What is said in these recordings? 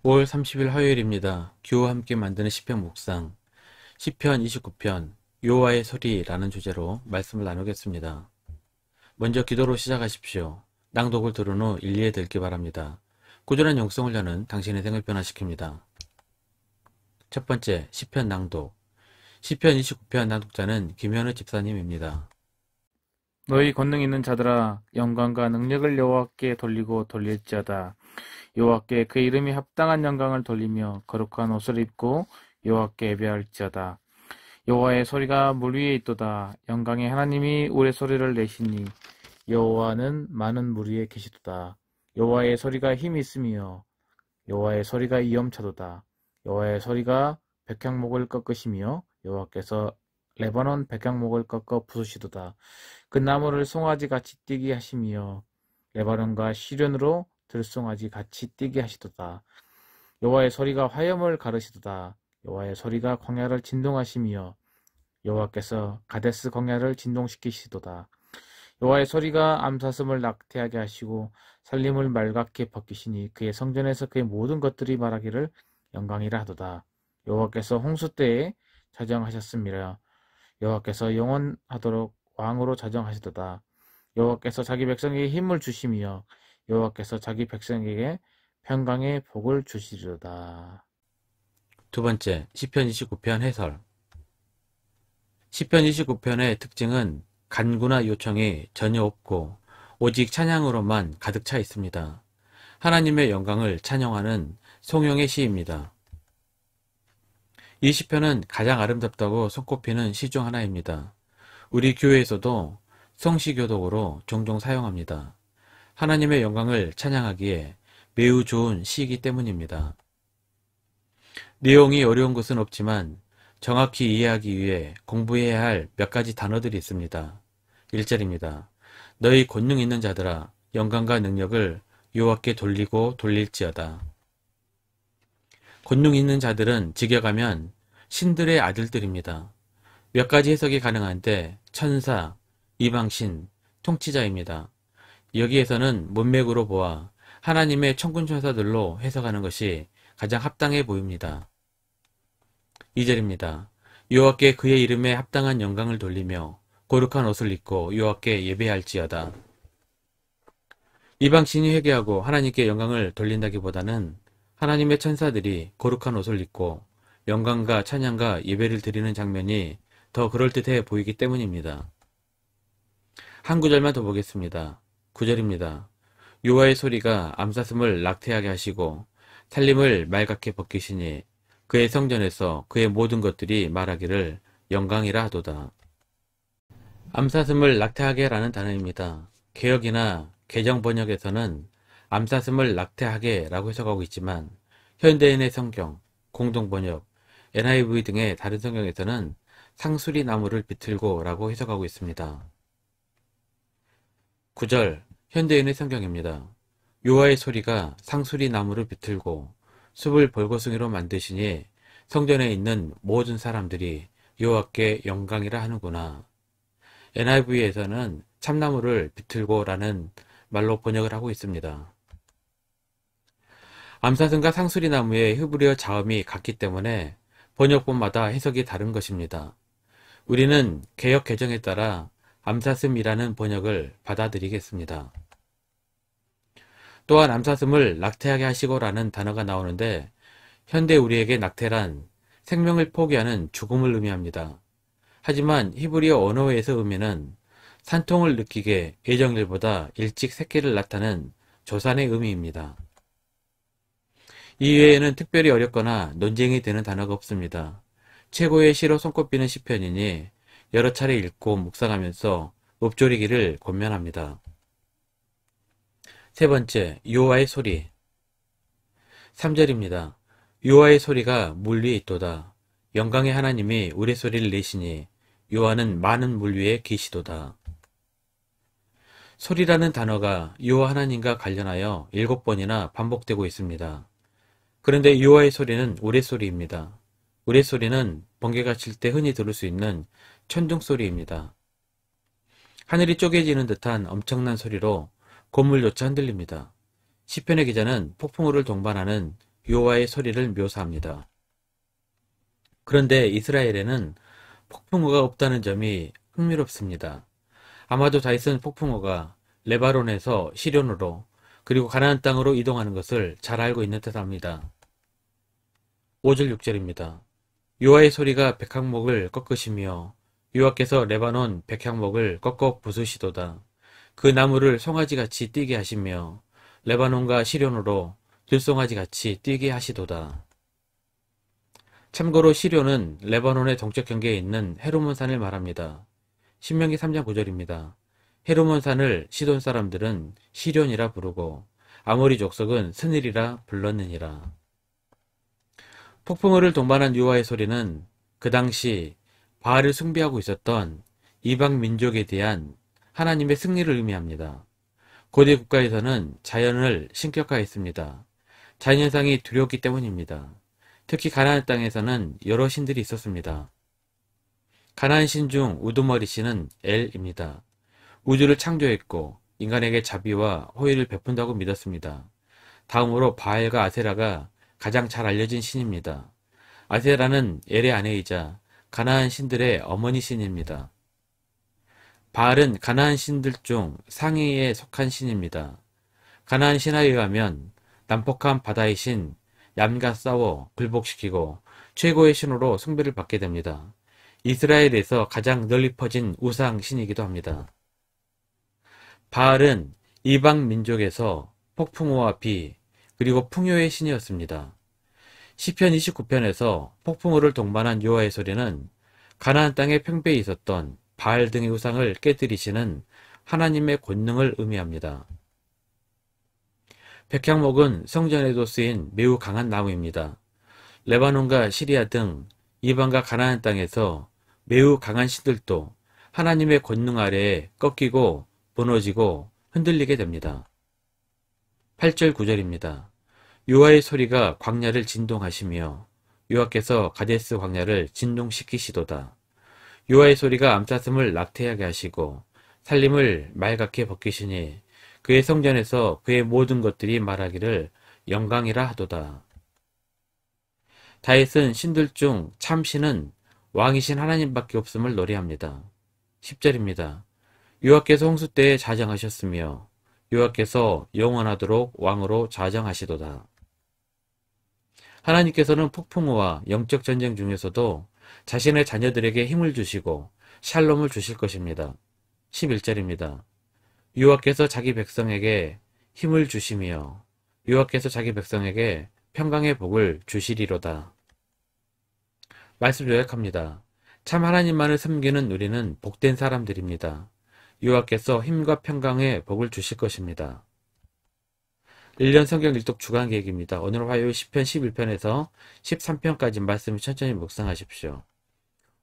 5월 30일 화요일입니다. 규호와 함께 만드는 시편 묵상 시편 29편 여호와의 소리라는 주제로 말씀을 나누겠습니다. 먼저 기도로 시작하십시오. 낭독을 들은 후 일리에 들기 바랍니다. 꾸준한 영성을 여는 당신의 생을 변화시킵니다. 첫 번째, 시편 낭독. 시편 29편 낭독자는 김현우 집사님입니다. 너희 권능 있는 자들아 영광과 능력을 여호와께 돌리고 돌릴지어다. 여호와께 그 이름이 합당한 영광을 돌리며 거룩한 옷을 입고 여호와께 예배할지어다. 여호와의 소리가 물 위에 있도다. 영광의 하나님이 우레소리를 내시니 여호와는 많은 물 위에 계시도다. 여호와의 소리가 힘이 있으며 여호와의 소리가 위엄차도다. 여호와의 소리가 백향목을 꺾으시며 여호와께서 레바논 백향목을 꺾어 부수시도다. 그 나무를 송아지 같이 뛰게 하시며 레바논과 시련으로 들송아지 같이 뛰게 하시도다. 여호와의 소리가 화염을 가르시도다. 여호와의 소리가 광야를 진동하시며 여호와께서 가데스 광야를 진동시키시도다. 여호와의 소리가 암사슴을 낙태하게 하시고 살림을 말갛게 벗기시니 그의 성전에서 그의 모든 것들이 말하기를 영광이라 하도다. 여호와께서 홍수 때에 자정하셨음이라. 여호와께서 영원하도록 왕으로 자정하시도다. 여호와께서 자기 백성에게 힘을 주시며 여호와께서 자기 백성에게 평강의 복을 주시리로다. 두 번째, 시편 29편 해설. 시편 29편의 특징은 간구나 요청이 전혀 없고 오직 찬양으로만 가득 차 있습니다. 하나님의 영광을 찬양하는 송영의 시입니다. 이 시편은 가장 아름답다고 손꼽히는 시 중 하나입니다. 우리 교회에서도 성시교독으로 종종 사용합니다. 하나님의 영광을 찬양하기에 매우 좋은 시이기 때문입니다. 내용이 어려운 것은 없지만 정확히 이해하기 위해 공부해야 할 몇 가지 단어들이 있습니다. 1절입니다. 너희 권능 있는 자들아 영광과 능력을 여호와께 돌리고 돌릴지어다. 권능 있는 자들은 직역하면 신들의 아들들입니다. 몇 가지 해석이 가능한데 천사, 이방신, 통치자입니다. 여기에서는 문맥으로 보아 하나님의 천군 천사들로 해석하는 것이 가장 합당해 보입니다. 2절입니다. 여호와께 그의 이름에 합당한 영광을 돌리며 거룩한 옷을 입고 여호와께 예배할지어다. 이방신이 회개하고 하나님께 영광을 돌린다기보다는 하나님의 천사들이 거룩한 옷을 입고 영광과 찬양과 예배를 드리는 장면이 더 그럴듯해 보이기 때문입니다. 한 구절만 더 보겠습니다. 9절입니다. 여호와의 소리가 암사슴을 낙태하게 하시고 살림을 말갛게 벗기시니 그의 성전에서 그의 모든 것들이 말하기를 영광이라 하도다. 암사슴을 낙태하게 라는 단어입니다. 개역이나 개정번역에서는 암사슴을 낙태하게 라고 해석하고 있지만 현대인의 성경, 공동번역, NIV 등의 다른 성경에서는 상수리 나무를 비틀고 라고 해석하고 있습니다. 9절 현대인의 성경입니다. 여호와의 소리가 상수리 나무를 비틀고 숲을 벌거숭이로 만드시니 성전에 있는 모든 사람들이 여호와께 영광이라 하는구나. NIV에서는 참나무를 비틀고 라는 말로 번역을 하고 있습니다. 암사슴과 상수리 나무의 히브리어 자음이 같기 때문에 번역본마다 해석이 다른 것입니다. 우리는 개역 개정에 따라 암사슴이라는 번역을 받아들이겠습니다. 또한 암사슴을 낙태하게 하시고 라는 단어가 나오는데 현대 우리에게 낙태란 생명을 포기하는 죽음을 의미합니다. 하지만 히브리어 언어에서 의미는 산통을 느끼게 예정일보다 일찍 새끼를 낳다는 조산의 의미입니다. 이외에는 특별히 어렵거나 논쟁이 되는 단어가 없습니다. 최고의 시로 손꼽히는 시편이니 여러 차례 읽고 묵상하면서 읊조리기를 권면합니다. 세 번째, 여호와의 소리. 3절입니다. 여호와의 소리가 물 위에 있도다. 영광의 하나님이 우레소리를 내시니 여호와는 많은 물 위에 계시도다. 소리라는 단어가 여호와 하나님과 관련하여 7번이나 반복되고 있습니다. 그런데 여호와의 소리는 우레소리입니다. 우레소리는 번개가 칠 때 흔히 들을 수 있는 천둥소리입니다. 하늘이 쪼개지는 듯한 엄청난 소리로 건물조차 흔들립니다. 시편의 기자는 폭풍우를 동반하는 여호와의 소리를 묘사합니다. 그런데 이스라엘에는 폭풍우가 없다는 점이 흥미롭습니다. 아마도 다윗은 폭풍우가 레바논에서 시련으로 그리고 가나안 땅으로 이동하는 것을 잘 알고 있는 듯합니다. 5절 6절입니다. 여호와의 소리가 백향목을 꺾으시며 여호와께서 레바논 백향목을 꺾어 부수시도다. 그 나무를 송아지같이 뛰게 하시며 레바논과 시련으로 들송아지같이 뛰게 하시도다. 참고로 시련은 레바논의 동쪽 경계에 있는 헤르몬산을 말합니다. 신명기 3장 9절입니다. 헤르몬산을 시돈 사람들은 시련이라 부르고 아모리 족속은 스닐이라 불렀느니라. 폭풍우를 동반한 여호와의 소리는 그 당시 바알을 숭배하고 있었던 이방 민족에 대한 하나님의 승리를 의미합니다. 고대 국가에서는 자연을 신격화했습니다. 자연현상이 두려웠기 때문입니다. 특히 가나안 땅에서는 여러 신들이 있었습니다. 가나안 신 중 우두머리 신은 엘입니다. 우주를 창조했고 인간에게 자비와 호의를 베푼다고 믿었습니다. 다음으로 바알과 아세라가 가장 잘 알려진 신입니다. 아세라는 엘의 아내이자 가나안 신들의 어머니 신입니다. 바알은 가나안 신들 중 상위에 속한 신입니다. 가나안 신화에 의하면 난폭한 바다의 신 얌과 싸워 굴복시키고 최고의 신으로 숭배를 받게 됩니다. 이스라엘에서 가장 널리 퍼진 우상 신이기도 합니다. 바알은 이방 민족에서 폭풍우와 비 그리고 풍요의 신이었습니다. 시편 29편에서 폭풍우를 동반한 여호와의 소리는 가나안 땅의 평배에 있었던 바알 등의 우상을 깨뜨리시는 하나님의 권능을 의미합니다. 백향목은 성전에도 쓰인 매우 강한 나무입니다. 레바논과 시리아 등 이방과 가나안 땅에서 매우 강한 신들도 하나님의 권능 아래에 꺾이고 무너지고 흔들리게 됩니다. 8절 9절입니다. 여호와의 소리가 광야를 진동하시며 여호와께서 가데스 광야를 진동시키시도다. 여호와의 소리가 암사슴을 낙태하게 하시고 살림을 맑게 벗기시니 그의 성전에서 그의 모든 것들이 말하기를 영광이라 하도다. 다윗은 신들 중 참신은 왕이신 하나님밖에 없음을 노래합니다. 10절입니다. 여호와께서 홍수 때에 자정하셨으며 여호와께서 영원하도록 왕으로 자정하시도다. 하나님께서는 폭풍우와 영적 전쟁 중에서도 자신의 자녀들에게 힘을 주시고 샬롬을 주실 것입니다. 11절입니다. 여호와께서 자기 백성에게 힘을 주시며 여호와께서 자기 백성에게 평강의 복을 주시리로다. 말씀 요약합니다. 참 하나님만을 섬기는 우리는 복된 사람들입니다. 여호와께서 힘과 평강의 복을 주실 것입니다. 1년 성경 일독 주간 계획입니다. 오늘 화요일 10편 11편에서 13편까지 말씀을 천천히 묵상하십시오.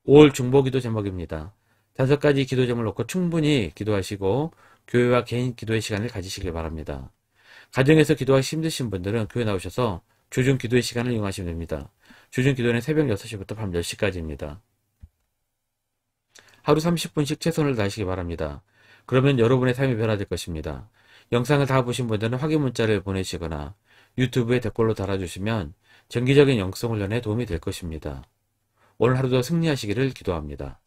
5월 중보기도 제목입니다. 5가지 기도 제목을 놓고 충분히 기도하시고 교회와 개인 기도의 시간을 가지시길 바랍니다. 가정에서 기도하기 힘드신 분들은 교회 나오셔서 주중 기도의 시간을 이용하시면 됩니다. 주중 기도는 새벽 6시부터 밤 10시까지입니다. 하루 30분씩 최선을 다하시기 바랍니다. 그러면 여러분의 삶이 변화될 것입니다. 영상을 다 보신 분들은 확인 문자를 보내시거나 유튜브에 댓글로 달아주시면 정기적인 영성 훈련에 도움이 될 것입니다. 오늘 하루도 승리하시기를 기도합니다.